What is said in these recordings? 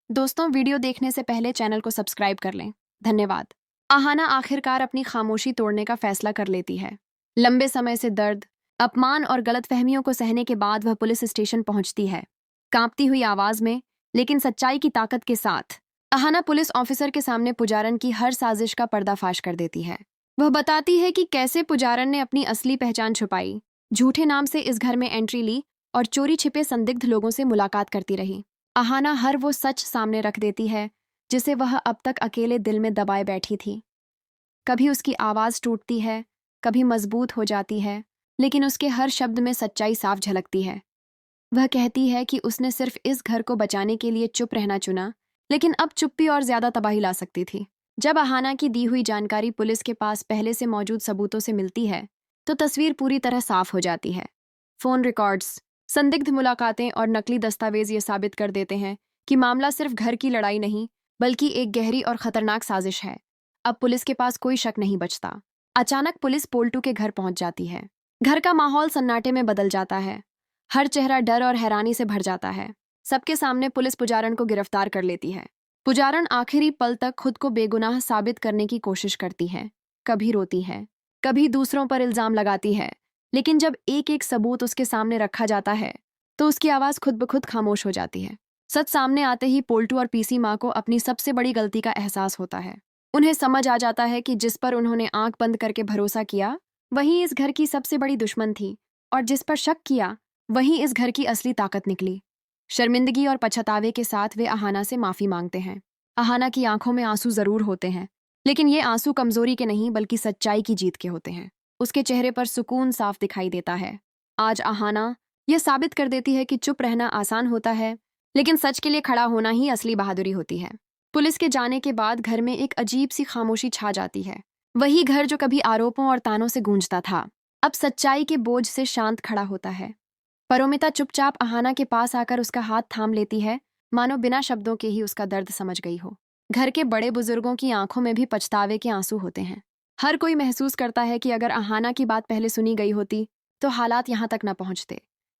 दोस्तों, वीडियो देखने से पहले चैनल को सब्सक्राइब कर लें। धन्यवाद। आहाना आखिरकार अपनी खामोशी तोड़ने का फैसला कर लेती है। लंबे समय से दर्द, अपमान और गलतफहमियों को सहने के बाद वह पुलिस स्टेशन पहुंचती है, कांपती हुई आवाज में, लेकिन सच्चाई की ताकत के साथ। आहाना पुलिस ऑफिसर के सामने पुजारन की हर साजिश का पर्दाफाश कर देती है। वह बताती है कि कैसे पुजारन ने अपनी असली पहचान छुपाई, झूठे नाम से इस घर में एंट्री ली और चोरी छिपे संदिग्ध लोगों से मुलाकात करती रही। आहाना हर वो सच सामने रख देती है जिसे वह अब तक अकेले दिल में दबाए बैठी थी। कभी उसकी आवाज़ टूटती है, कभी मजबूत हो जाती है, लेकिन उसके हर शब्द में सच्चाई साफ झलकती है। वह कहती है कि उसने सिर्फ इस घर को बचाने के लिए चुप रहना चुना, लेकिन अब चुप्पी और ज्यादा तबाही ला सकती थी। जब आहाना की दी हुई जानकारी पुलिस के पास पहले से मौजूद सबूतों से मिलती है, तो तस्वीर पूरी तरह साफ हो जाती है। फोन रिकॉर्ड्स, संदिग्ध मुलाकातें और नकली दस्तावेज ये साबित कर देते हैं कि मामला सिर्फ घर की लड़ाई नहीं, बल्कि एक गहरी और खतरनाक साजिश है। अब पुलिस के पास कोई शक नहीं बचता। अचानक पुलिस पोल्टू के घर पहुंच जाती है। घर का माहौल सन्नाटे में बदल जाता है। हर चेहरा डर और हैरानी से भर जाता है। सबके सामने पुलिस पुजारन को गिरफ्तार कर लेती है। पुजारन आखिरी पल तक खुद को बेगुनाह साबित करने की कोशिश करती है। कभी रोती है, कभी दूसरों पर इल्जाम लगाती है, लेकिन जब एक एक सबूत उसके सामने रखा जाता है, तो उसकी आवाज खुद ब खुद खामोश हो जाती है। सच सामने आते ही पोल्टू और पीसी माँ को अपनी सबसे बड़ी गलती का एहसास होता है। उन्हें समझ आ जाता है कि जिस पर उन्होंने आंख बंद करके भरोसा किया, वही इस घर की सबसे बड़ी दुश्मन थी, और जिस पर शक किया, वही इस घर की असली ताकत निकली। शर्मिंदगी और पछतावे के साथ वे आहाना से माफी मांगते हैं। आहाना की आंखों में आंसू जरूर होते हैं, लेकिन ये आंसू कमजोरी के नहीं बल्कि सच्चाई की जीत के होते हैं। उसके चेहरे पर सुकून साफ दिखाई देता है। आज आहाना यह साबित कर देती है कि चुप रहना आसान होता है, लेकिन सच के लिए खड़ा होना ही असली बहादुरी होती है। पुलिस के जाने के बाद घर में एक अजीब सी खामोशी छा जाती है। वही घर जो कभी आरोपों और तानों से गूंजता था, अब सच्चाई के बोझ से शांत खड़ा होता है। परोमिता चुपचाप आहाना के पास आकर उसका हाथ थाम लेती है, मानो बिना शब्दों के ही उसका दर्द समझ गई हो। घर के बड़े बुजुर्गों की आंखों में भी पछतावे के आंसू होते हैं। हर कोई महसूस करता है कि अगर आहाना की बात पहले सुनी गई होती, तो हालात यहाँ तक न पहुंचते।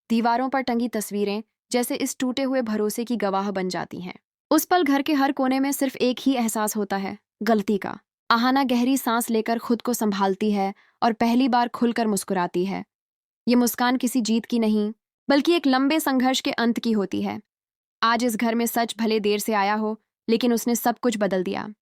दीवारों पर टंगी तस्वीरें जैसे इस टूटे हुए भरोसे की गवाह बन जाती हैं। उस पल घर के हर कोने में सिर्फ एक ही एहसास होता है, गलती का। आहाना गहरी सांस लेकर खुद को संभालती है और पहली बार खुलकर मुस्कुराती है। ये मुस्कान किसी जीत की नहीं, बल्कि एक लंबे संघर्ष के अंत की होती है। आज इस घर में सच भले देर से आया हो, लेकिन उसने सब कुछ बदल दिया।